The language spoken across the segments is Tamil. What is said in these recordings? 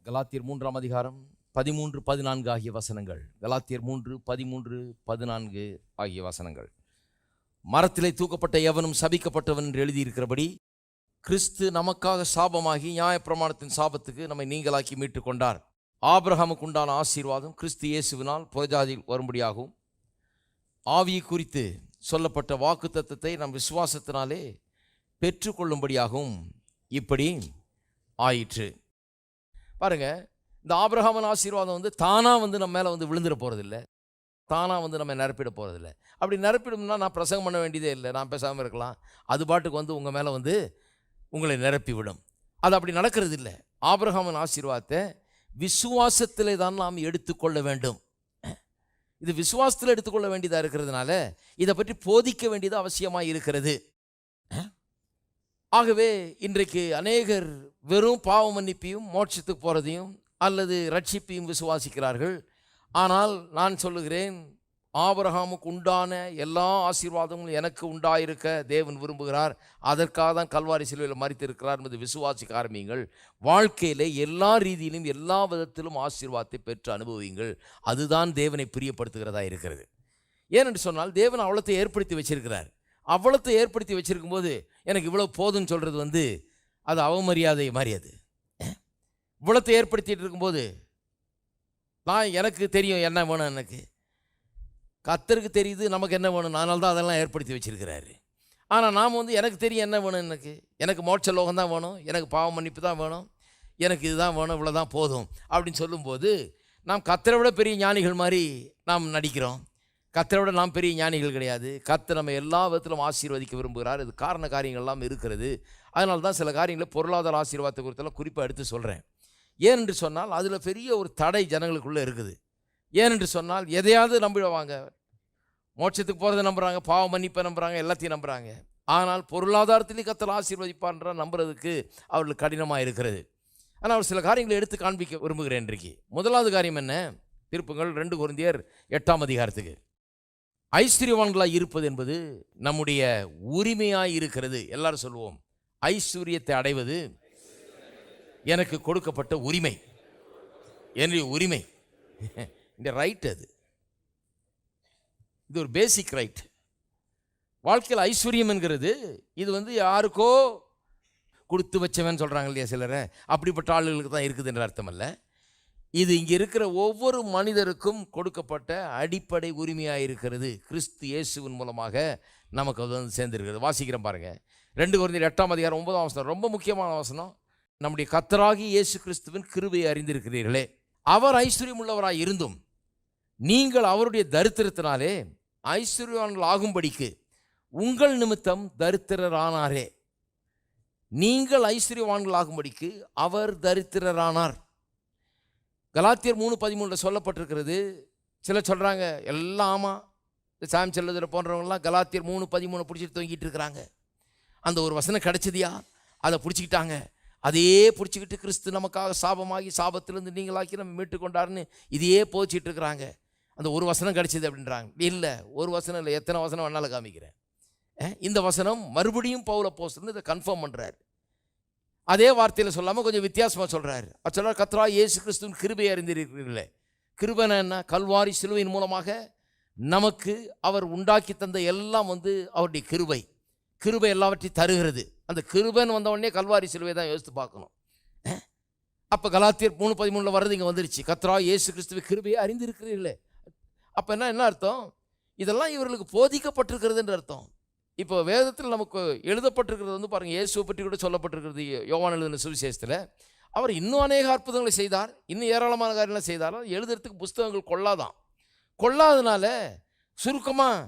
கலாத்தியர் 3ஆம் அதிகாரம் 13, 14 ஆகிய வசனங்கள். கலாத்தியர் 3, 13, 14 ஆகிய வசனங்கள். மரத்திலே தூக்கப்பட்ட எவனும் சபிக்கப்பட்டவன் என்று எழுதியிருக்கிறபடி கிறிஸ்து நமக்காக சாபமாகி நியாயப்பிரமாணத்தின் சாபத்துக்கு நம்மை நீங்களாக்கி மீட்டு கொண்டார். ஆபிரகாமுக்கு உண்டான ஆசீர்வாதம் கிறிஸ்து இயேசுவினால் புறஜாதியில் வரும்படியாகவும் ஆவியை குறித்து சொல்லப்பட்ட வாக்கு தத்தத்தை நம் விசுவாசத்தினாலே பெற்றுக்கொள்ளும்படியாகவும் இப்படி ஆயிற்று. பாருங்க, இந்த ஆபிரகாமின் ஆசீர்வாதம் தானாக நம்ம மேலே விழுந்துட போகிறதில்லை, தானாக நம்ம நிரப்பிட போகிறதில்லை. அப்படி நிரப்பிடும்னா நான் பிரசங்கம் பண்ண வேண்டியதே இல்லை, நான் பேசாமல் இருக்கலாம். அது பாட்டுக்கு உங்கள் மேலே உங்களை நிரப்பி விடும். அது அப்படி நடக்கிறது இல்லை. ஆபிரகாமின் ஆசீர்வாதத்தை விசுவாசத்திலே தான் நாம் எடுத்துக்கொள்ள வேண்டும். இது விசுவாசத்தில் எடுத்துக்கொள்ள வேண்டியதாக இருக்கிறதுனால இதை பற்றி போதிக்க வேண்டியது அவசியமாக இருக்கிறது. ஆகவே இன்றைக்கு அநேகர் வெறும் பாவ மன்னிப்பையும் மோட்சத்துக்கு போகிறதையும் அல்லது ரட்சிப்பையும் விசுவாசிக்கிறார்கள். ஆனால் நான் சொல்லுகிறேன், ஆபிரகாமுக்கு உண்டான எல்லா ஆசீர்வாதங்களும் எனக்கு உண்டாயிருக்க தேவன் விரும்புகிறார். அதற்காக தான் கல்வாரி சிலுவையில் மரித்திருக்கிறார் என்பது விசுவாசிக்க ஆரம்பியுங்கள். வாழ்க்கையில் எல்லா ரீதியிலும் எல்லா விதத்திலும் ஆசீர்வாதத்தை பெற்று அனுபவியுங்கள். அதுதான் தேவனை பிரியப்படுத்துகிறதா இருக்கிறது. ஏனென்று சொன்னால் தேவன் அவ்வளத்தை ஏற்படுத்தி வச்சிருக்கிறார். அவ்வளத்தை ஏற்படுத்தி வச்சிருக்கும் போது எனக்கு இவ்வளோ போதுன்னு சொல்கிறது அது அவமரியாதை மாதிரி. அது இவ்வளத்தை ஏற்படுத்திட்டு இருக்கும்போது எனக்கு தெரியும் என்ன வேணும், எனக்கு கர்த்தருக்கு தெரியுது நமக்கு என்ன வேணும், அதனால தான் அதெல்லாம் ஏற்படுத்தி வச்சிருக்கிறாரு. ஆனால் நாம் எனக்கு தெரியும் என்ன வேணும், எனக்கு மோட்ச லோகம் தான் வேணும், எனக்கு பாவ மன்னிப்பு தான் வேணும், எனக்கு இதுதான் வேணும், இவ்வளோ தான் போதும் அப்படின்னு சொல்லும்போது நாம் கர்த்தரை விட பெரிய ஞானிகள் மாதிரி நாம் நடிக்கிறோம். கர்த்தரை விட நாம் பெரிய ஞானிகள் கிடையாது. கர்த்தர் நம்ம எல்லா விதத்திலும் ஆசீர்வதிக்க விரும்புகிறார். இது காரண காரியங்கள்லாம் இருக்கிறது. அதனால தான் சில காரியங்களை பொருளாதார ஆசீர்வாதத்தை குறித்தெல்லாம் குறிப்பாக எடுத்து சொல்கிறேன். ஏனென்று சொன்னால் அதில் பெரிய ஒரு தடை ஜனங்களுக்குள்ளே இருக்குது. ஏனென்று சொன்னால் எதையாவது நம்பிடுவாங்க. மோட்சத்துக்கு போகிறத நம்புகிறாங்க, பாவ மன்னிப்பை நம்புகிறாங்க, எல்லாத்தையும் நம்புகிறாங்க. ஆனால் பொருளாதாரத்திலேயே கர்த்தர் ஆசீர்வதிப்பான்ற நம்புறதுக்கு அவர்களுக்கு கடினமாக இருக்கிறது. ஆனால் அவர் சில காரியங்களை எடுத்து காண்பிக்க விரும்புகிறேன் இன்றைக்கு. முதலாவது காரியம் என்ன? திருப்புங்கள் 2 கொரிந்தியர் 8ஆம் அதிகாரத்துக்கு. ஐஸ்வர்யவான்களாய் இருப்பது என்பது நம்முடைய உரிமையாய் இருக்கிறது. எல்லாரும் சொல்லுவோம், ஐஸ்வர்யத்தை அடைவது எனக்கு கொடுக்கப்பட்ட உரிமை, என்னுடைய உரிமை. இந்த ரைட், இது ஒரு பேசிக் ரைட். வாழ்க்கையில் ஐஸ்வர்யம் என்கிறது இது யாருக்கோ கொடுத்து வச்சவன் சொல்கிறாங்க இல்லையா சிலரை, அப்படிப்பட்ட ஆளுகளுக்கு தான் இருக்குது என்ற அர்த்தம் அல்ல. இது இங்கே இருக்கிற ஒவ்வொரு மனிதருக்கும் கொடுக்கப்பட்ட அடிப்படை உரிமையாக இருக்கிறது. கிறிஸ்து இயேசுவின் மூலமாக நமக்கு அது சேர்ந்துருக்கிறது. வாசிக்கிறேன் பாருங்கள், 2 கொரிந்தியர் 8ஆம் அதிகாரம் 9ஆம் வசனம், ரொம்ப முக்கியமான வசனம். நம்முடைய கர்த்தராகிய இயேசு கிறிஸ்துவின் கிருபையை அறிந்திருக்கிறீர்களே, அவர் ஐஸ்வர்யம் உள்ளவராய் இருந்தும் நீங்கள் அவருடைய தரித்திரத்தினாலே ஐஸ்வர்யவான்கள் ஆகும்படிக்கு உங்கள் நிமித்தம் தரித்திரரானாரே. நீங்கள் ஐஸ்வர்யவான்கள் ஆகும்படிக்கு அவர் தரித்திரரானார். கலாத்தியர் 3:13 சொல்லப்பட்டிருக்கிறது. சிலர் சொல்கிறாங்க எல்லாம் ஆமாம், இந்த சாம் செல்லுதல் போன்றவங்களாம் கலாத்தியர் 3:13 பிடிச்சிட்டு தொங்கிட்டு இருக்கிறாங்க. அந்த ஒரு வசனம் கிடைச்சதியா, அதை பிடிச்சிக்கிட்டாங்க. அதையே பிடிச்சிக்கிட்டு கிறிஸ்து நமக்காக சாபமாகி சாபத்திலிருந்து நீங்களாக்கி நம்ம மீட்டு கொண்டாருன்னு இதையே போச்சிட்டு இருக்கிறாங்க. அந்த ஒரு வசனம் கிடைச்சிது அப்படின்றாங்க. இல்லை, ஒரு வசனம் இல்லை, எத்தனை வசனம் வேணாலும் காமிக்கிறேன். இந்த வசனம் மறுபடியும் பவுல் அப்போஸ்தலன் இதை கன்ஃபார்ம் பண்ணுறார். அதே வார்த்தையில் சொல்லாமல் கொஞ்சம் வித்தியாசமாக சொல்கிறார். அது சொல்கிறார், கர்த்தராகிய இயேசு கிறிஸ்துவின் கிருபையை அறிந்திருக்கிறீர்களே. கிருபைனா என்ன? கல்வாரி சிலுவையின் மூலமாக நமக்கு அவர் உண்டாக்கி தந்த எல்லாம் அவருடைய கிருபை. கிருபை எல்லாவற்றையும் தருகிறது. அந்த கிருபைன்னு வந்தவுடனே கல்வாரி சிலுவை தான் யோசித்து பார்க்கணும். அப்போ கலாத்தியர் 3:13 வர்றது இங்கே வந்துருச்சு. கர்த்தராகிய இயேசு கிறிஸ்துவை கிருபையை அறிந்திருக்கிறீர்களே. அப்போ என்ன அர்த்தம்? இதெல்லாம் இவர்களுக்கு போதிக்கப்பட்டிருக்கிறதுன்ற அர்த்தம். இப்போ வேதத்தில் நமக்கு எழுதப்பட்டிருக்கிறது பாருங்கள், இயேசுவை பற்றி கூட சொல்லப்பட்டிருக்கிறது யோவான் எழுதின சுவிசேஷத்தில். அவர் இன்னும் அநேக அற்புதங்களை செய்தார், இன்னும் ஏராளமான காரியங்களை செய்தார். எழுதுறதுக்கு புஸ்தகங்கள் கொள்ளாதனால சுருக்கமாக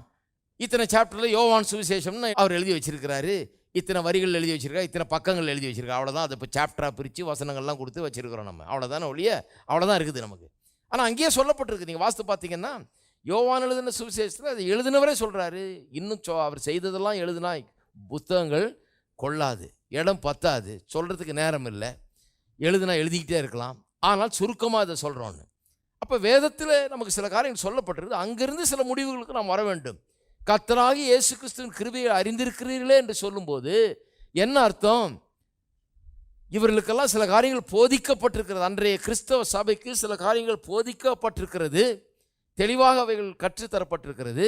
இத்தனை சாப்டரில் யோவான் சுவிசேஷம்னு அவர் எழுதி வச்சிருக்கிறாரு, இத்தனை வரிகள் எழுதி வச்சிருக்காரு, இத்தனை பக்கங்கள் எழுதி வச்சிருக்காரு. அவ்வளோதான். அதை இப்போ சாப்டராக பிரித்து வசனங்கள்லாம் கொடுத்து வச்சிருக்கிறோம் நம்ம. அவ்வளோதானே ஒழிய அவ்வளோதான் இருக்குது நமக்கு. ஆனால் அங்கேயே சொல்லப்பட்டிருக்கு, நீங்கள் வாஸ்து பார்த்தீங்கன்னா யோவான் எழுதின சுவிசேஷத்தில் அதை எழுதினவரே சொல்கிறாரு, இன்னும் அவர் செய்ததெல்லாம் எழுதினா புத்தகங்கள் கொள்ளாது, இடம் பத்தாது, சொல்கிறதுக்கு நேரம் இல்லை, எழுதினா எழுதிக்கிட்டே இருக்கலாம். ஆனால் சுருக்கமாக அதை சொல்கிறோன்னு. அப்போ வேதத்தில் நமக்கு சில காரியங்கள் சொல்லப்பட்டிருக்கு. அங்கிருந்து சில முடிவுகளுக்கு நாம் வர வேண்டும். கர்த்தராகிய இயேசு கிறிஸ்துவின் கிருபையை அறிந்திருக்கிறீர்களே என்று சொல்லும்போது என்ன அர்த்தம்? இவர்களுக்கெல்லாம் சில காரியங்கள் போதிக்கப்பட்டிருக்கிறது. அன்றைய கிறிஸ்தவ சபைக்கு சில காரியங்கள் போதிக்கப்பட்டிருக்கிறது, தெளிவாக அவைகள் கற்றுத்தரப்பட்டிருக்கிறது.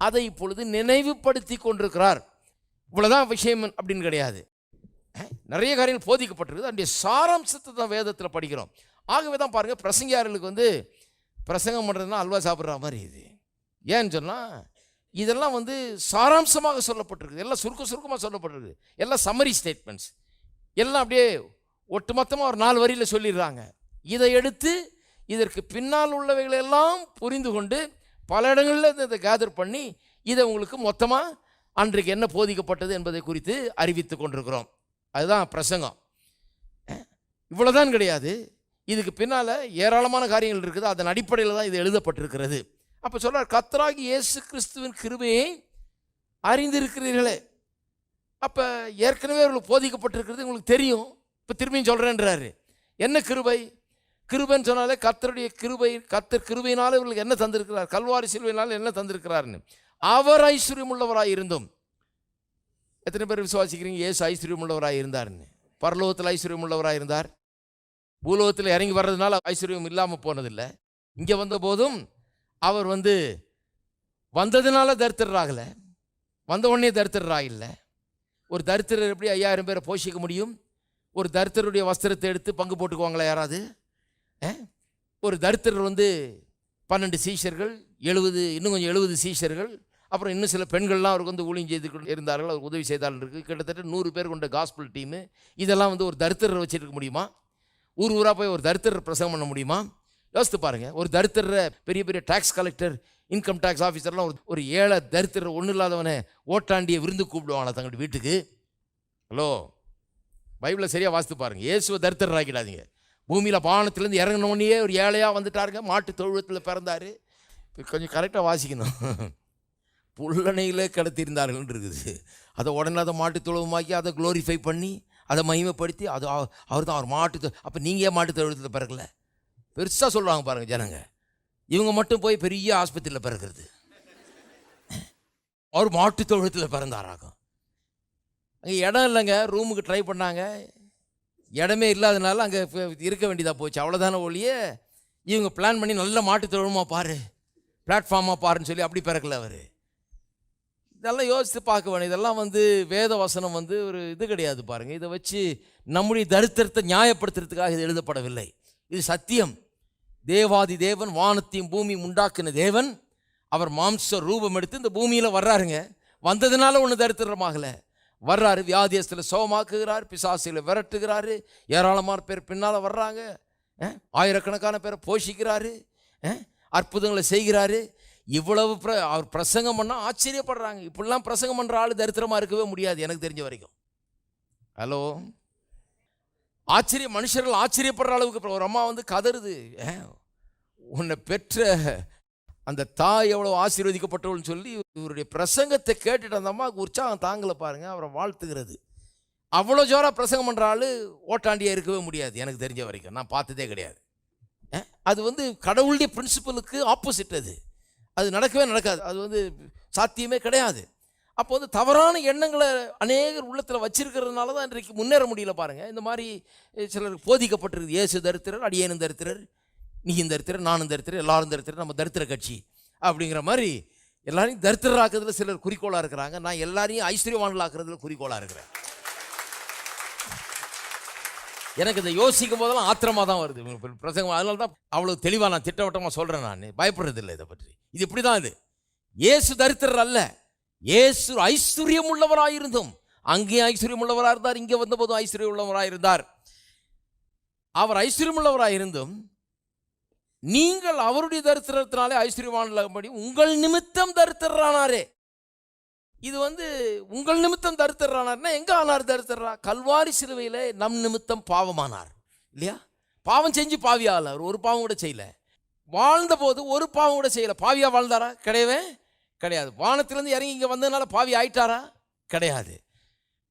அதை இப்பொழுது நினைவுபடுத்தி கொண்டிருக்கிறார். இவ்வளோதான் விஷயம் அப்படின்னு கிடையாது. நிறைய காரியங்கள் போதிக்கப்பட்டிருக்குது. அதனுடைய சாராம்சத்தை தான் வேதத்தில் படிக்கிறோம். ஆகவே தான் பாருங்கள், பிரசங்கியார்களுக்கு பிரசங்கம் பண்ணுறதுனா அல்வா சாப்பிட்ற மாதிரி இது. ஏன்னு சொன்னால் இதெல்லாம் சாராம்சமாக சொல்லப்பட்டிருக்குது, எல்லாம் சுருக்கமாக சொல்லப்பட்டிருக்குது, எல்லாம் சம்மரி ஸ்டேட்மெண்ட்ஸ், எல்லாம் அப்படியே ஒட்டுமொத்தமாக ஒரு 4 வரியில் சொல்லிடுறாங்க. இதை எடுத்து இதற்கு பின்னால் உள்ளவைகளெல்லாம் புரிந்து கொண்டு பல இடங்களில் இதை கேதர் பண்ணி இதை உங்களுக்கு மொத்தமாக அன்றைக்கு என்ன போதிக்கப்பட்டது என்பதை குறித்து அறிவித்து கொண்டிருக்கிறோம். அதுதான் பிரசங்கம். இவ்வளோதான் கிடையாது, இதுக்கு பின்னால் ஏராளமான காரியங்கள் இருக்குது. அதன் அடிப்படையில் தான் இது எழுதப்பட்டிருக்கிறது. அப்போ சொல்கிறார், கர்த்தராகி இயேசு கிறிஸ்துவின் கிருபையை அறிந்திருக்கிறீர்களே. அப்போ ஏற்கனவே அவர்களுக்கு போதிக்கப்பட்டிருக்கிறது உங்களுக்கு தெரியும், இப்போ திரும்பியும் சொல்கிறேன்றாரு. என்ன கிருபை? கிருபைன்னு சொன்னாலே கர்த்தருடைய கிருபை. கர்த்தர் கிருபையினால் இவர்களுக்கு என்ன தந்திருக்கிறார்? கல்வாரி சிலுவையினால் என்ன தந்திருக்கிறார்னு. அவர் ஐஸ்வர்யம் உள்ளவராக இருந்தும். எத்தனை பேர் விசுவாசிக்கிறீங்க இயேசு ஐஸ்வர்யம் உள்ளவராக இருந்தார்னு? பரலோகத்தில் ஐஸ்வர்யம் உள்ளவராக இருந்தார். பூலோகத்தில் இறங்கி வர்றதுனால ஐஸ்வர்யம் இல்லாமல் போனதில்லை. இங்கே வந்த போதும் அவர் வந்ததுனால தரித்திரராகலை, வந்த உடனே தரித்திரராகலை. ஒரு தரித்திரர் எப்படி 5000 பேரை போஷிக்க முடியும்? ஒரு தரித்திரருடைய வஸ்திரத்தை எடுத்து பங்கு போட்டுக்குவாங்களா யாராவது? ஒரு தரித்திரர் 12 சீஷர்கள், 70 இன்னும் கொஞ்சம் 70 சீஷர்கள், அப்புறம் இன்னும் சில பெண்கள்லாம் அவருக்கு ஊழியம் செய்து கொண்டு இருந்தார்கள், அவருக்கு உதவி செய்தால் இருக்குது. கிட்டத்தட்ட 100 பேர் கொண்ட காஸ்பிள் டீமு. இதெல்லாம் ஒரு தரித்திரரை வச்சுருக்க முடியுமா? ஊராக போய் ஒரு தரித்திரர் பிரசங்கம் பண்ண முடியுமா? யோசித்து பாருங்கள். ஒரு தரித்திர பெரிய பெரிய டேக்ஸ் கலெக்டர், இன்கம் டேக்ஸ் ஆஃபீஸர்லாம் ஒரு ஏழை தரித்திர ஒன்றும் இல்லாதவனை ஓட்டாண்டியை விருந்து கூப்பிடுவாங்களா தங்களுடைய வீட்டுக்கு? ஹலோ, பைபிளை சரியாக வாசித்து பாருங்கள். இயேசுவை தரித்திரர் ஆக்கிடாதீங்க. பூமியில் பானத்திலேருந்து இறங்கினோடனே ஒரு ஏழையாக வந்துட்டாருங்க, மாட்டு தொழுவத்தில் பிறந்தார். கொஞ்சம் கரெக்டாக வாசிக்கணும். புல்லணையில் கடத்தியிருந்தார்கள் இருக்குது. அதை உடனே அதை மாட்டு தொழுவமாக்கி அதை க்ளோரிஃபை பண்ணி அதை மகிமைப்படுத்தி அது அவர் தான் அவர் மாட்டு. அப்போ நீங்கள் ஏன் மாட்டு தொழுவத்தில் பிறக்கல? பெருசாக சொல்லுவாங்க பாருங்கள் ஜனங்க. இவங்க மட்டும் போய் பெரிய ஆஸ்பத்திரியில் பிறக்கிறது. அவர் மாட்டு தொழுவத்தில் பிறந்தாராகும். அங்கே இடம் இல்லைங்க, ரூமுக்கு ட்ரை பண்ணாங்க, இடமே இல்லாதனால அங்கே இருக்க வேண்டியதாக போச்சு. அவ்வளோதான ஒழிய இவங்க பிளான் பண்ணி நல்ல மாட்டு தொழுவமாக பாரு, பிளாட்ஃபார்மாக பாருன்னு சொல்லி அப்படி பிறக்கல அவர். இதெல்லாம் யோசித்து பார்க்க வேணும். இதெல்லாம் வேத வசனம் ஒரு இது கிடையாது பாருங்கள். இதை வச்சு நம்முடைய தரித்திரத்தை நியாயப்படுத்துறதுக்காக இது எழுதப்படவில்லை. இது சத்தியம். தேவாதி தேவன், வானத்தையும் பூமியும் உண்டாக்கின தேவன், அவர் மாம்ச ரூபம் எடுத்து இந்த பூமியில் வர்றாருங்க. வந்ததுனால ஒன்று தரித்திரமாகலை, வர்றாரு. வியாதியஸ்தில் சோமாக்குகிறார், பிசாசில் விரட்டுகிறாரு, ஏராளமான பேர் பின்னால் வர்றாங்க, ஆயிரக்கணக்கான பேரை போஷிக்கிறாரு, அற்புதங்களை செய்கிறாரு. இவ்வளவு அவர் பிரசங்கம் பண்ணால் ஆச்சரியப்படுறாங்க. இப்படிலாம் பிரசங்கம் பண்ணுற ஆள் தரித்திரமாக இருக்கவே முடியாது எனக்கு தெரிஞ்ச வரைக்கும். ஹலோ, மனுஷர்கள் ஆச்சரியப்படுற அளவுக்கு ஒரு அம்மா கதறுது, உன்னை பெற்ற அந்த தாய் எவ்வளோ ஆசீர்வதிக்கப்பட்டவள்னு சொல்லி இவருடைய பிரசங்கத்தை கேட்டுட்டு அந்த அம்மாவுக்கு உற்சாகம் தாங்கலை பாருங்கள். அவரை வாழ்த்துகிறது. அவ்வளோ ஜோராக பிரசங்கம் பண்ணுற ஆள் ஓட்டாண்டியாக இருக்கவே முடியாது எனக்கு தெரிஞ்ச வரைக்கும். நான் பார்த்ததே கிடையாது. அது கடவுளுடைய பிரின்சிபலுக்கு ஆப்போசிட். அது நடக்கவே நடக்காது. அது சாத்தியமே கிடையாது. அப்போ தவறான எண்ணங்களை அநேகர் உள்ளத்தில் வச்சிருக்கிறதுனால தான் இன்றைக்கு முன்னேற முடியல பாருங்கள். இந்த மாதிரி சிலருக்கு போதிக்கப்பட்டிருக்கு, இயேசு தரித்திரர், அடியேனும் தரித்திரர், நீயும் தரித்திரர், நானும் தரித்திரர், எல்லாரும் தரித்திரர், நம்ம தரித்திர கட்சி அப்படிங்கிற மாதிரி எல்லாரையும் தரித்திரராக்குறதுல சிலர் குறிக்கோளாக இருக்கிறாங்க. நான் எல்லாரையும் ஐஸ்வர்யவான்களாக்குறதுல குறிக்கோளாக இருக்கிறேன். எனக்கு இதை யோசிக்கும் போதெல்லாம் ஆத்திரமாக தான் வருது பிரசங்கம். அதனால தான் அவ்வளோ தெளிவாக நான் திட்டவட்டமாக சொல்கிறேன். நான் பயப்படுறதில்லை இதை பற்றி. இது இப்படி தான். இது இயேசு தரித்திரர் அல்ல, இயேசு ஐஸ்வர்யம் உள்ளவராயிருந்தும். அங்கேயும் ஐஸ்வர்யம் உள்ளவராக இருந்தார், இங்கே வந்தபோதும் ஐஸ்வர்யம் உள்ளவராக இருந்தார். அவர் ஐஸ்வர்யம் உள்ளவராக இருந்தும் நீங்கள் அவருடைய தரித்திரத்தினாலே ஐஸ்வர்யவான்படி உங்கள் நிமித்தம் தரித்திரரானாரே. இது உங்கள் நிமித்தம் தரித்திரரானார்னா எங்கே ஆனார் தரித்திரரா? கல்வாரி சிலுவையில் நம் நிமித்தம் பாவமானார் இல்லையா? பாவம் செஞ்சு பாவியாகல, ஒரு பாவம் கூட செய்யல. வாழ்ந்த போது ஒரு பாவம் கூட செய்யலை. பாவியாக வாழ்ந்தாரா? கிடையவே கிடையாது. வானத்திலேருந்து இறங்கி இங்கே வந்ததுனால பாவி ஆயிட்டாரா? கிடையாது.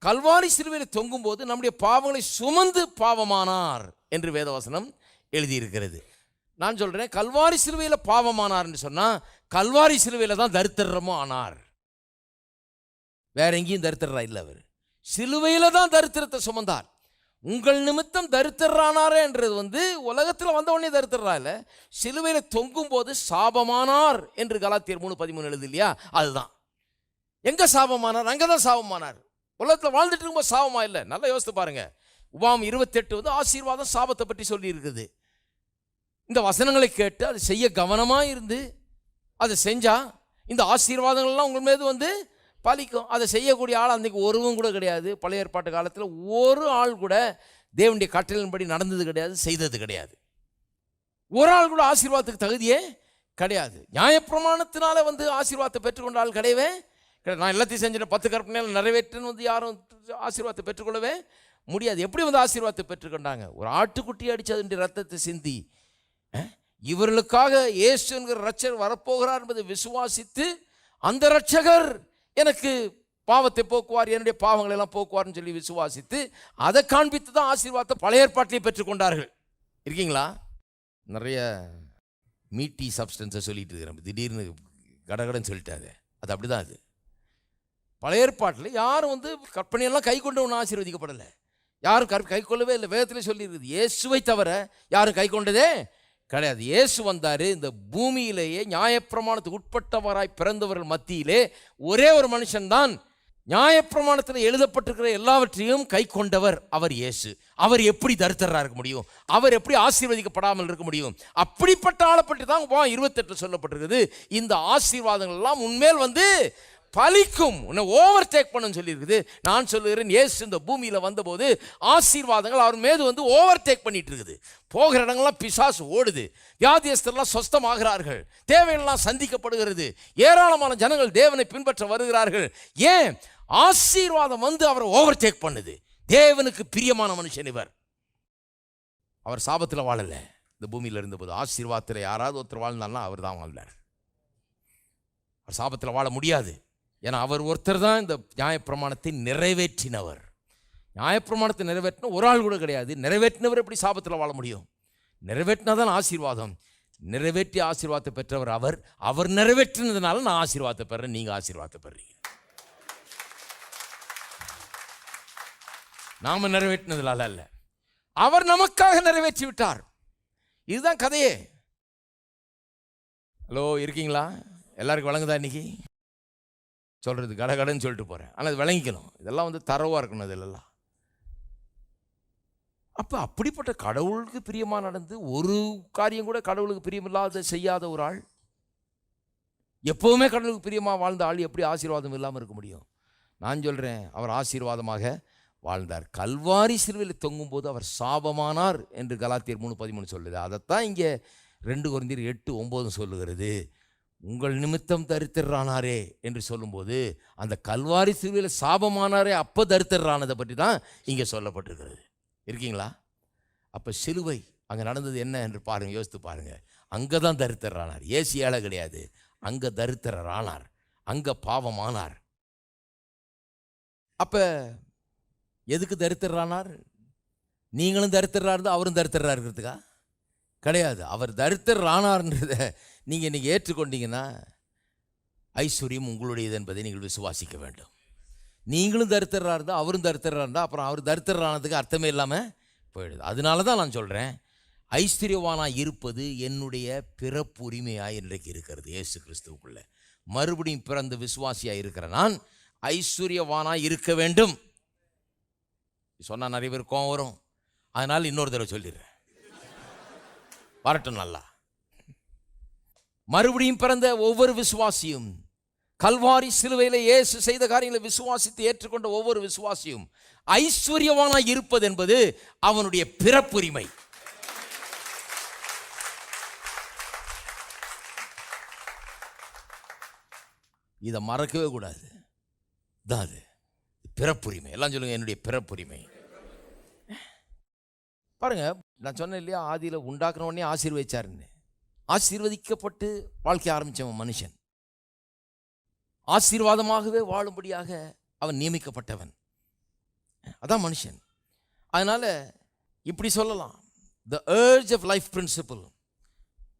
கல்வாரி சிலுவையில் தொங்கும் போது நம்முடைய பாவங்களை சுமந்து பாவமானார் என்று வேதவசனம் எழுதியிருக்கிறது. நான் சொல்கிறேன், கல்வாரி சிலுவையில் பாவமானார்னு சொன்னால் கல்வாரி சிலுவையில் தான் தரித்திரமும் ஆனார். வேற எங்கேயும் தரித்திரரா இல்லை. அவர் சிலுவையில் தான் தரித்திரத்தை சுமந்தார். உங்கள் நிமித்தம் தரித்திரரானாரே என்றது உலகத்தில் வந்த உடனே தரித்திரரா இல்லை, சிலுவையில் தொங்கும் போது சாபமானார் என்று கலாத்தியர் 3:13 எழுது இல்லையா? அதுதான். எங்க சாபமானார்? அங்கதான் சாபமானார். உலகத்தில் வாழ்ந்துட்டு இருக்கும்போது சாபமா இல்லை. நல்லா யோசித்து பாருங்க. உபாகம் 28 ஆசீர்வாதம் சாபத்தை பற்றி சொல்லி இருக்குது. இந்த வசனங்களை கேட்டு அதை செய்ய கவனமா இருந்து அதை செஞ்சா இந்த ஆசீர்வாதங்கள்லாம் உங்கள் மீது பலிக்கும். அதை செய்யக்கூடிய ஆள் அன்றைக்கி ஒருவன் கூட கிடையாது. பழைய ஏற்பாட்டு காலத்தில் ஒரு ஆள் கூட தேவனுடைய கட்டளையின்படி நடந்தது கிடையாது, செய்தது கிடையாது. ஒரு ஆள் கூட ஆசீர்வாதத்துக்கு தகுதியே கிடையாது. நியாயப்பிரமாணத்தினால ஆசீர்வாதத்தை பெற்றுக்கொண்ட ஆள் கிடையவே கிடையாது. நான் எல்லாத்தையும் செஞ்சுட்டு 10 கற்பனைகள் நிறைவேற்றுன்னு யாரும் ஆசீர்வாதத்தை பெற்றுக்கொள்ளவே முடியாது. எப்படி ஆசீர்வாதத்தை பெற்றுக்கொண்டாங்க? ஒரு ஆட்டுக்குட்டி அடித்து அதனுடைய ரத்தத்தை சிந்தி இவர்களுக்காக இயேசு என்கிற இரட்சகர் வரப்போகிறார் என்பதை விசுவாசித்து அந்த இரட்சகர் எனக்கு பாவத்தை போக்குவார், என்னுடைய பாவங்களை எல்லாம் போக்குவார்னு சொல்லி விசுவாசித்து அதை காண்பித்து தான் ஆசீர்வாதத்தை பழைய ஏற்பாட்டிலே பெற்றுக்கொண்டார்கள். இருக்கீங்களா? நிறைய மீட்டி சப்ஸ்டன்ஸை சொல்லிட்டு இருக்கிறேன். திடீர்னு கடகடன்னு சொல்லிட்டாரு. அது அப்படிதான். அது பழைய ஏற்பாட்டில் யாரும் கற்பனையெல்லாம் கை கொண்டு ஒன்றும் ஆசீர்வதிக்கப்படலை. யாரும் கை கொள்ளவே இல்லை. வேதத்திலே சொல்லியிருக்குது, இயேசுவை தவிர யாரும் கை கொண்டதே கிடையாது. இயேசு வந்தார் இந்த பூமியிலேயே நியாயப்பிரமாணத்துக்கு உட்பட்டவராய் பிறந்தவர்கள் மத்தியிலே ஒரே ஒரு மனுஷன்தான் நியாயப்பிரமாணத்தில் எழுதப்பட்டிருக்கிற எல்லாவற்றையும் கை கொண்டவர். அவர் இயேசு. அவர் எப்படி தரித்திரராக இருக்க முடியும்? அவர் எப்படி ஆசீர்வதிக்கப்படாமல் இருக்க முடியும்? அப்படிப்பட்ட ஆளை பற்றி தான் 28 சொல்லப்பட்டிருக்குது. இந்த ஆசீர்வாதங்கள் எல்லாம் உண்மையில் பலிக்கும், உன்னை ஓவர் டேக் பண்ணுன்னு சொல்லியிருக்குது. நான் சொல்லுகிறேன், இயேசு இந்த பூமியில் வந்தபோது ஆசீர்வாதங்கள் அவர் மீது ஓவர் டேக் பண்ணிட்டு இருக்குது. போகிற இடங்கள்லாம் பிசாசு ஓடுது, வியாதியஸ்தர்லாம் சொஸ்தமாகிறார்கள், தேவையெல்லாம் சந்திக்கப்படுகிறது, ஏராளமான ஜனங்கள் தேவனை பின்பற்ற வருகிறார்கள். ஏன்? ஆசீர்வாதம் அவரை ஓவர் டேக் பண்ணுது. தேவனுக்கு பிரியமான மனுஷன் இவர். அவர் சாபத்தில் வாழலை. இந்த பூமியில் இருந்தபோது ஆசீர்வாதத்தில் யாராவது ஒருத்தர் வாழ்ந்தால்னா அவர் தான் வாழ்ந்தார். அவர் சாபத்தில் வாழ முடியாது. ஏன்னா அவர் ஒருத்தர் தான் இந்த நியாயப்பிரமாணத்தை நிறைவேற்றினவர். நியாயப்பிரமாணத்தை நிறைவேற்றின ஒரு ஆள் கூட கிடையாது. நிறைவேற்றினவர் எப்படி சாபத்தில் வாழ முடியும்? நிறைவேற்றினாதான் ஆசீர்வாதம். நிறைவேற்றி ஆசீர்வாதத்தை பெற்றவர் அவர். அவர் நிறைவேற்றினதுனால நான் ஆசீர்வாதத்தை பெறேன், நீங்கள் ஆசீர்வாதத்தை பெறீங்க. நாம நிறைவேற்றினதுனால அல்ல, அவர் நமக்காக நிறைவேற்றி விட்டார். இதுதான் கதையே. ஹலோ, இருக்கீங்களா? எல்லாருக்கும் வழங்குதா? இன்னைக்கு சொல்கிறது கடகடன்னு சொல்லிட்டு போகிறேன், ஆனால் அது விளங்கிக்கணும். இதெல்லாம் தரவாக இருக்கணும். இதெல்லாம் அப்போ அப்படிப்பட்ட கடவுளுக்கு பிரியமாக நடந்து ஒரு காரியம் கூட கடவுளுக்கு பிரியமில்லாத செய்யாத ஒரு ஆள், எப்போவுமே கடவுளுக்கு பிரியமாக வாழ்ந்த ஆள் எப்படி ஆசீர்வாதம் இல்லாமல் இருக்க முடியும்? நான் சொல்கிறேன், அவர் ஆசீர்வாதமாக வாழ்ந்தார். கல்வாரி சிலுவையில் தொங்கும்போது அவர் சாபமானார் என்று கலாத்தியர் 3:13 சொல்லுது. அதைத்தான் இங்கே 2 கொரிந்தியர் 8:9 சொல்லுகிறது. உங்கள் நிமித்தம் தரித்திரரானாரே என்று சொல்லும்போது அந்த கல்வாரி சிலுவையில் சாபமானாரே அப்போ தரித்திரரானதை பற்றி தான் இங்கே சொல்லப்பட்டிருக்கிறது. இருக்கீங்களா? அப்போ சிலுவை அங்கே நடந்தது என்ன என்று பாருங்கள், யோசித்து பாருங்கள். அங்கே தான் தரித்திரரானார். ஏசு ஏழை கிடையாது, அங்கே தரித்திரரானார், அங்கே பாவமானார். அப்போ எதுக்கு தரித்திரரானார்? நீங்களும் தரித்திரராக இருந்தால் அவரும் தரித்திரராக இருக்கிறதுக்கா? கிடையாது. அவர் தரித்திரரானார்ன்றதை நீங்கள் இன்றைக்கி ஏற்றுக்கொண்டீங்கன்னா ஐஸ்வர்யம் உங்களுடையது என்பதை நீங்கள் விசுவாசிக்க வேண்டும். நீங்களும் தரித்திரராக இருந்தால் அவரும் தரித்திரராக இருந்தால் அப்புறம் அவர் தரித்திரரானதுக்கு அர்த்தமே இல்லாமல் போயிடுது. அதனால தான் நான் சொல்கிறேன், ஐஸ்வர்யவானாக இருப்பது என்னுடைய பிறப்பு உரிமையாக இன்றைக்கு இருக்கிறது. இயேசு கிறிஸ்துவுக்குள்ளே மறுபடியும் பிறந்த விசுவாசியாக இருக்கிற நான் ஐஸ்வர்யவானாக இருக்க வேண்டும். சொன்னால் நிறைய பேர் கோவம் வரும், அதனால் இன்னொரு தடவை சொல்லிடுறேன், வரட்டும் நல்லா. மறுபடியும் பிறந்த ஒவ்வொரு விசுவாசியும், கல்வாரி சிலுவையில் இயேசு செய்த காரியங்களை விசுவாசித்து ஏற்றுக்கொண்ட ஒவ்வொரு விசுவாசியும் ஐஸ்வர்யவானாய் இருப்பது என்பது அவனுடைய பிறப்புரிமை. இதை மறக்கவே கூடாது. தான் அது பிறப்புரிமை. எல்லாம் சொல்லுங்க, என்னுடைய பிறப்புரிமை. பாருங்க, நான் சொன்னேன் இல்லையா, ஆதியில் உண்டாக்குன உடனே ஆசீர்வதிச்சாருன்னு. ஆசீர்வதிக்கப்பட்டு வாழ்க்கை ஆரம்பித்தவன் மனுஷன். ஆசீர்வாதமாகவே வாழும்படியாக அவன் நியமிக்கப்பட்டவன். அதான் மனுஷன். அதனால் இப்படி சொல்லலாம், the urge of life principle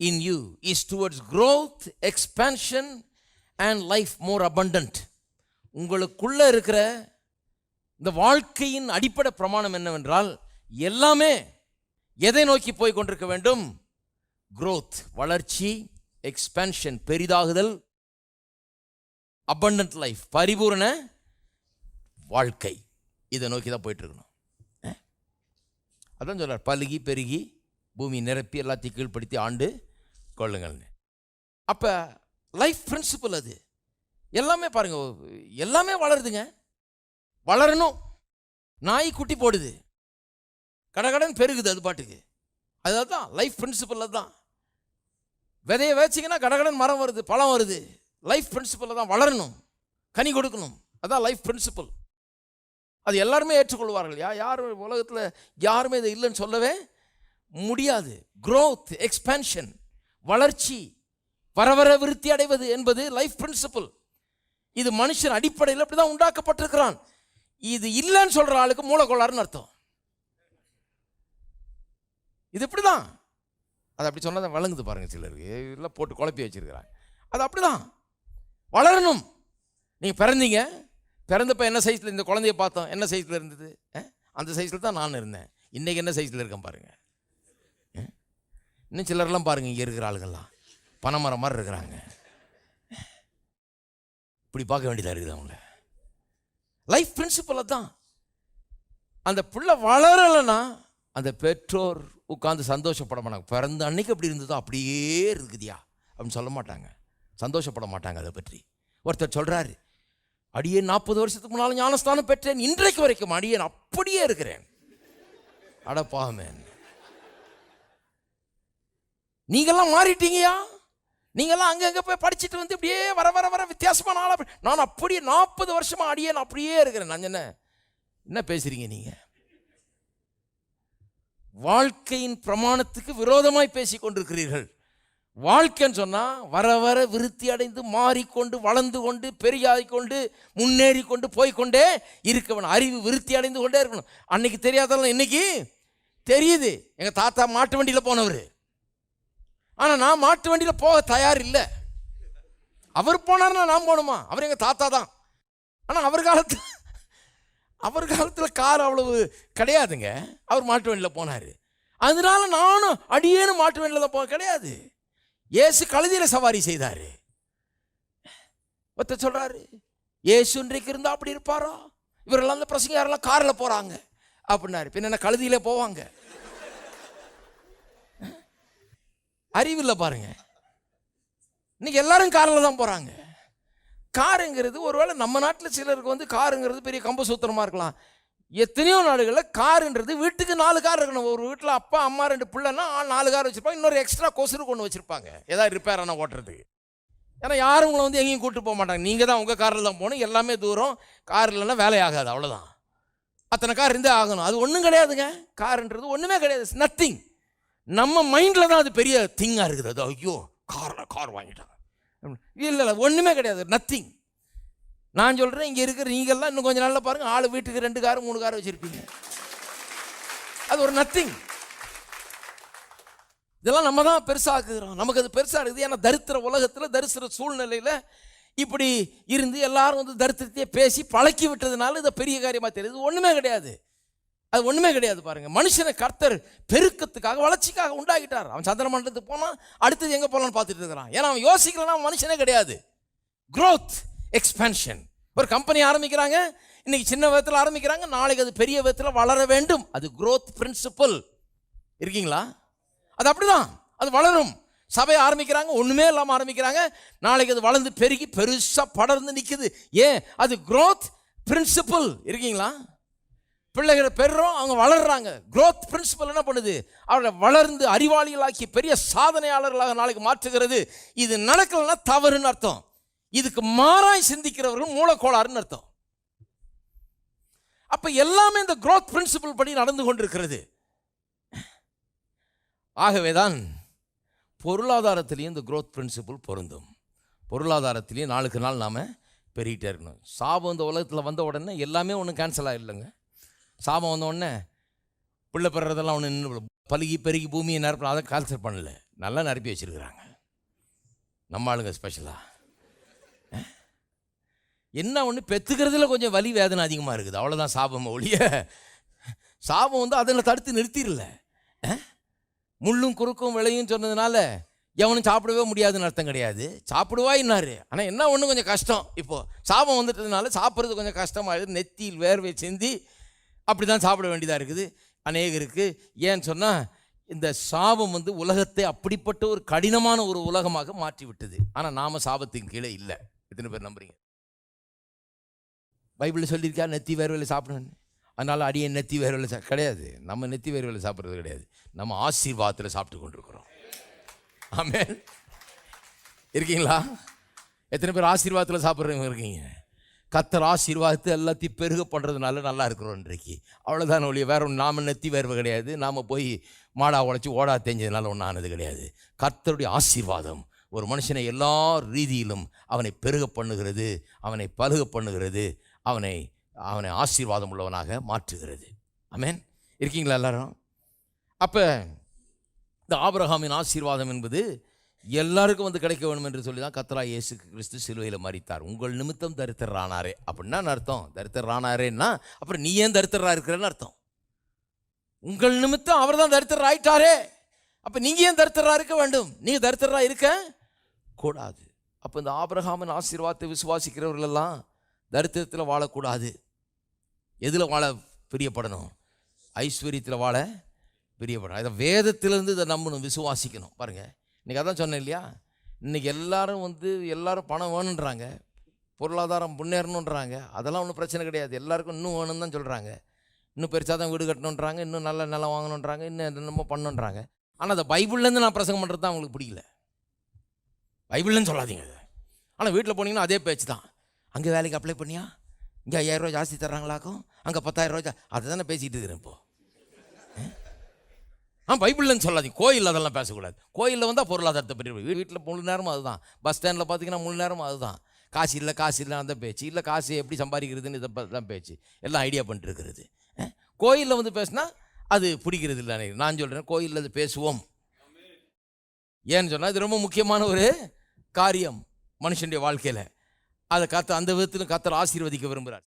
in you is towards growth, expansion and life more abundant. உங்களுக்குள்ளே இருக்கிற இந்த வாழ்க்கையின் அடிப்படை பிரமாணம் என்னவென்றால், எல்லாமே எதை நோக்கி போய் கொண்டிருக்க வேண்டும்? growth, வளர்ச்சி, எக்ஸ்பேன்ஷன், பெரிதாகுதல், abundant life, பரிபூரண வாழ்க்கை. இதை நோக்கி தான் போயிட்டு இருக்கணும். அதான் சொல்றார், பலுகி பெருகி பூமி நிரப்பி எல்லாத்தையும் கீழ்ப்படுத்தி ஆண்டு கொள்ளுங்கள்னு. அப்போ லைஃப் பிரின்சிபல் அது. எல்லாமே பாருங்க, எல்லாமே வளருதுங்க. வளரணும். நாய் குட்டி போடுது, கடகடன் பெருகுது அது பாட்டுக்கு. அதுதான் லைஃப் பிரின்சிபல். தான் விதையை வச்சிங்கன்னா கடகடன் மரம் வருது, பழம் வருது. லைஃப் பிரின்சிபல் தான். வளரணும், கனி கொடுக்கணும். அதான் லைஃப் பிரின்சிபல். அது எல்லாருமே ஏற்றுக்கொள்வார்கள். யார் உலகத்தில் யாருமே இது இல்லைன்னு சொல்லவே முடியாது. growth, எக்ஸ்பேன்ஷன், வளர்ச்சி, வரவர விருத்தி அடைவது என்பது லைஃப் பிரின்சிபல். இது மனுஷன் அடிப்படையில் அப்படிதான் உண்டாக்கப்பட்டிருக்கிறான். இது இல்லைன்னு சொல்ற ஆளுக்கு மூலக்கோளாறுன்னு அர்த்தம். இது இப்படிதான். அது அப்படி சொன்னா வழங்குது பாருங்க. சிலருக்கு இல்லை போட்டு குழப்பி வச்சிருக்கிறாங்க. அது அப்படிதான். வளரணும். நீங்க பிறந்தீங்க, பிறந்தப்ப என்ன சைஸ்ல இந்த குழந்தைய பார்த்தோம்? என்ன சைஸ்ல இருந்தது? அந்த சைஸ்ல தான் நான் இருந்தேன். இன்னைக்கு என்ன சைஸ்ல இருக்கேன் பாருங்க. இன்னும் சிலர்லாம் பாருங்க, இங்க இருக்கிற ஆளுங்கள்லாம் பனைமரம் மாதிரி இருக்கிறாங்க. இப்படி பார்க்க வேண்டியதா இருக்குது அவங்கள. லைஃப் பிரின்சிபல் தான். அந்த பிள்ளை வளரலைன்னா அந்த பெற்றோர் உட்காந்து சந்தோஷப்பட மாட்டாங்க. பிறந்த அன்னைக்கு அப்படி இருந்ததோ அப்படியே இருக்குதியா அப்படின்னு சொல்ல மாட்டாங்க, சந்தோஷப்பட மாட்டாங்க அதை பற்றி. ஒருத்தர் சொல்றாரு, அடியேன் 40 வருஷத்துக்கு முன்னால் ஞானஸ்தானம் பெற்றேன், இன்றைக்கு வரைக்கும் அடியேன் அப்படியே இருக்கிறேன். அடப்பாமே, நீங்கெல்லாம் மாறிட்டீங்கயா. நீங்கெல்லாம் அங்கங்க போய் படிச்சுட்டு வந்து இப்படியே வர வர வர வித்தியாசமான ஆளா. நான் அப்படியே 40 வருஷமா அடியேன் அப்படியே இருக்கிறேன். நான் என்ன பேசுறீங்க நீங்க? வாழ்க்கையின் பிரமாணத்துக்கு விரோதமாய் பேசி கொண்டிருக்கிறீர்கள். வாழ்க்கைன்னு சொன்னா வர வர விருத்தி அடைந்து மாறிக்கொண்டு வளர்ந்து கொண்டு பெரியாகிக்கொண்டு முன்னேறி கொண்டு போய்கொண்டே இருக்கணும். அறிவு விருத்தி அடைந்து கொண்டே இருக்கணும். அன்னைக்கு தெரியாதெல்லாம் இன்னைக்கு தெரியுது. எங்க தாத்தா மாட்டு வண்டியில போனவர், ஆனா நான் மாட்டு வண்டியில போக தயார் இல்லை. அவர் போனார்னா நான் போகணுமா? அவர் எங்க தாத்தா தான். ஆனா அவர் காலத்துல கார் அவ்வளவு கிடையாதுங்க. அவர் மாட்டு வண்டியில் போனார். அதனால நானும் அடியேனும் மாட்டு வண்டியில் தான் போக கிடையாது. இயேசு கழுதியில சவாரி செய்தாரு. ஒருத்தர் சொல்றாரு, இயேசு இன்றைக்கு இருந்தா அப்படி இருப்பாரா? இவரெல்லாம் அந்த பிரசங்க யாரெல்லாம் கார்ல போறாங்க அப்படின்னாரு. பின்ன என்ன கழுதியில போவாங்க? அறிவில்லை பாருங்க. இன்னைக்கு எல்லாரும் காரில் தான் போறாங்க. காருங்கிறது ஒருவேளை நம்ம நாட்டில் சிலருக்கு வந்து காருங்கிறது பெரிய கம்பசூத்திரமா இருக்கலாம். எத்தனையோ நாடுகளில் காருன்றது வீட்டுக்கு 4 கார் இருக்கணும். ஒரு வீட்டில் அப்பா அம்மா 2 பிள்ளைன்னா 4 கார் வச்சிருப்பாங்க. இன்னொரு எக்ஸ்ட்ரா கொசுறு கொண்டு வச்சிருப்பாங்க, ஏதாவது ரிப்பேர் ஆனால் ஓட்டுறதுக்கு. ஏன்னா யாரும் உங்களை வந்து எங்கேயும் கூப்பிட்டு போக மாட்டாங்க. நீங்கள் தான் உங்கள் காரில் தான் போகணும். எல்லாமே தூரம். கார் இல்லைன்னா வேலையாகாது, அவ்வளோதான். அத்தனை கார் இருந்தே ஆகணும். அது ஒன்றும் கிடையாதுங்க. காருன்றது ஒன்றுமே கிடையாது, நத்திங். நம்ம மைண்டில் தான் அது பெரிய திங்காக இருக்குது. அது ஐயோ கார் வாங்கிட்டாங்க. இல்லை, ஒன்றுமே கிடையாது, நத்திங். நான் சொல்கிறேன், இங்கே இருக்கிற நீங்கள்லாம் இன்னும் கொஞ்சம் நாளில் பாருங்கள், ஆள் வீட்டுக்கு 2 கார் 3 கார் வச்சுருப்பீங்க. அது ஒரு நத்திங். இதெல்லாம் நம்ம தான் பெருசாக்குறோம். நமக்கு அது பெருசாக இருக்குது. ஏன்னா தரித்திர உலகத்தில் தரித்திர சூழ்நிலையில் இப்படி இருந்து எல்லாரும் வந்து தரித்திரத்தையே பேசி பழக்கி விட்டதுனால இதை பெரிய காரியமாக தெரியுது. ஒன்றுமே கிடையாது. அது ஒன்றுமே கிடையாது. பாருங்க, மனுஷனை கர்த்தர் பெருக்கத்துக்காக வளர்ச்சிக்காக உண்டாகிட்டார். அவன் சந்திர மண்டலத்துக்கு போனால் அடுத்தது எங்கே போகலான்னு பார்த்துட்டு இருக்கிறான். ஏன்னா அவன் யோசிக்கலன்னா மனுஷனே கிடையாது. growth, expansion. ஒரு கம்பெனி ஆரம்பிக்கிறாங்க, இன்னைக்கு சின்ன விதத்தில் ஆரம்பிக்கிறாங்க, நாளைக்கு அது பெரிய விதத்தில் வளர வேண்டும். அது growth பிரின்சிபல். இருக்கீங்களா? அது அப்படிதான், அது வளரும். சபையை ஆரம்பிக்கிறாங்க, ஒண்ணுமே இல்லாமல் ஆரம்பிக்கிறாங்க, நாளைக்கு அது வளர்ந்து பெருகி பெருசா படர்ந்து நிற்குது. ஏன்? அது growth பிரின்சிபல். இருக்கீங்களா? பிள்ளைகளை பெறுறோம், அவங்க வளர்றாங்க. growth பிரின்சிபல் என்ன பண்ணுது? அவரை வளர்ந்து அறிவாளிகளாக்கி பெரிய சாதனையாளர்களாக நாளைக்கு மாற்றுகிறது. இது நடக்கலன்னா தவறுன்னு அர்த்தம். இதுக்கு மாறாய் சிந்திக்கிறவர்கள் மூலக்கோளாறுன்னு அர்த்தம். அப்ப எல்லாமே இந்த growth பிரின்சிபல் படி நடந்து கொண்டிருக்கிறது. ஆகவேதான் பொருளாதாரத்திலையும் இந்த growth பிரின்சிபல் பொருந்தும். பொருளாதாரத்திலையும் நாளுக்கு நாள் நாம பெருகிட்டே இருக்கணும். சாபம் இந்த உலகத்தில் வந்த உடனே எல்லாமே ஒன்றும் கேன்சல் ஆகிடலைங்க. சாபம் வந்த உடனே பிள்ளை பெறதெல்லாம் ஒன்று நின்று பழுகி பெருகி பூமியை நிரப்பலாம், அதை கேன்சல் பண்ணல. நல்லா நிரப்பி வச்சிருக்கிறாங்க நம்ம ஆளுங்க. ஸ்பெஷலாக என்ன ஒன்று, பெற்றுக்கிறதுல கொஞ்சம் வலி வேதனை அதிகமாக இருக்குது, அவ்வளோதான் சாபம் ஒழிய சாபம் வந்து அதில் தடுத்து நிறுத்திடல. முள்ளும் குறுக்கும் விளையும் சொன்னதுனால எவனும் சாப்பிடவே முடியாதுன்னு அர்த்தம் கிடையாது. சாப்பிடுவாயின்னாரு. ஆனால் என்ன ஒன்று கொஞ்சம் கஷ்டம். இப்போது சாபம் வந்துட்டதுனால சாப்பிட்றது கொஞ்சம் கஷ்டமாகுது. நெத்தியில் வேர்வை சிந்தி அப்படி தான் சாப்பிட வேண்டியதாக இருக்குது அநேகருக்கு. ஏன்னு சொன்னால் இந்த சாபம் வந்து உலகத்தை அப்படிப்பட்ட ஒரு கடினமான ஒரு உலகமாக மாற்றி விட்டது. ஆனால் நாம் சாபத்தின் கீழே இல்லை. எத்தனை பேர் நம்புறீங்க? பைபிளில் சொல்லியிருக்கா நெத்தி வேர்வையில் சாப்பிடணுன்னு? அதனால் அடியே நெத்தி வேர்வையில் கிடையாது. நம்ம நெத்தி வேர்வையில் சாப்பிட்றது கிடையாது. நம்ம ஆசீர்வாதத்தில் சாப்பிட்டு கொண்டிருக்கிறோம். ஆமென். இருக்கீங்களா? எத்தனை பேர் ஆசீர்வாதத்தில் சாப்பிட்றவங்க இருக்கீங்க? கர்த்தர் ஆசீர்வாதத்தை எல்லாத்தையும் பெருக பண்ணுறதுனால நல்லா இருக்கிறோம் இன்றைக்கு. அவ்வளோதான் ஒழிய வேற ஒன்று. நாம் நெத்தி வேர்வை கிடையாது. நாம் போய் மாடா உழைச்சி ஓடா தெரிஞ்சதுனால ஒன்றும் ஆனது கிடையாது. கர்த்தருடைய ஆசீர்வாதம் ஒரு மனுஷனை எல்லா ரீதியிலும் அவனை பெருக பண்ணுகிறது, அவனை பலுக பண்ணுகிறது, அவனை ஆசீர்வாதம் உள்ளவனாக மாற்றுகிறது. ஆமென். இருக்கீங்களா எல்லாரும்? அப்போ இந்த ஆபிரகாமின் ஆசீர்வாதம் என்பது எல்லாருக்கும் வந்து கிடைக்க வேணும் என்று சொல்லி தான் கர்த்தராகிய இயேசு கிறிஸ்து சிலுவையில் மரித்தார். உங்கள் நிமித்தம் தரித்திரரானாரே அப்படின்னா அர்த்தம். தரித்திரரானாரேன்னா அப்புறம் நீ ஏன் தரித்திரரா இருக்கிறன்னு அர்த்தம். உங்கள் நிமித்தம் அவர் தான் தரித்திரர் ஆயிட்டாரே, அப்போ நீங்கள் ஏன் தரித்திரரா இருக்க வேண்டும்? நீங்கள் தரித்திரரா இருக்க கூடாது. அப்போ இந்த ஆபிரகாமின் ஆசீர்வாதத்தை விசுவாசிக்கிறவர்கள் எல்லாம் தரித்திரத்தில் வாழக்கூடாது. எதில் வாழ பிரியப்படணும்? ஐஸ்வர்யத்தில் வாழ பிரியப்படணும். இதை வேதத்திலேருந்து இதை நம்பணும், விசுவாசிக்கணும். பாருங்கள், இன்றைக்கி அதான் சொன்னேன் இல்லையா? இன்றைக்கி எல்லாரும் பணம் வேணுன்றாங்க, பொருளாதாரம் முன்னேறணுன்றாங்க. அதெல்லாம் ஒன்றும் பிரச்சனை கிடையாது. எல்லாருக்கும் இன்னும் வேணும்னு தான் சொல்கிறாங்க. இன்னும் பெருசாக தான் வீடு கட்டணுன்றாங்க, இன்னும் நல்ல நிலம் வாங்கணுன்றாங்க, இன்னும் என்னமோ பண்ணணுன்றாங்க. ஆனால் அதை பைபிள்லேருந்து நான் பிரசங்கம் பண்ணுறது தான் அவங்களுக்கு பிடிக்கல. பைபிள்னு சொல்லாதீங்க அது. ஆனால் வீட்டில் போனீங்கன்னா அதே பேச்சு தான். அங்கே வேலைக்கு அப்ளை பண்ணியா, இங்கே 5000 ரூபா ஜாஸ்தி தர்றாங்களாக்கும், அங்கே 10,000 ரூபா அதை தானே பேசிகிட்டு இருக்கிறேன் இப்போது. பைபிள்னு சொல்லாதீங்க. கோயிலில் அதெல்லாம் பேசக்கூடாது. கோயிலில் வந்தால் பொருளாதாரத்தை பற்றி, வீட்டில் முழு நேரமும் அதுதான். பஸ் ஸ்டாண்டில் பார்த்தீங்கன்னா முழு நேரமும் அதுதான். காசு இல்லை அந்த பேச்சு, இல்லை காசு எப்படி சம்பாதிக்கிறதுன்னு இதை தான் பேச்சு. எல்லாம் ஐடியா பண்ணிட்டு இருக்கிறது. கோயிலில் வந்து பேசினா அது பிடிக்கிறது இல்லை. நான் சொல்கிறேன், கோயிலில் அது பேசுவோம். ஏன்னு சொன்னால் இது ரொம்ப முக்கியமான ஒரு காரியம் மனுஷனுடைய வாழ்க்கையில். அதை அந்த விதத்திலும் கர்த்தர் ஆசீர்வதிக்க விரும்புகிறார்.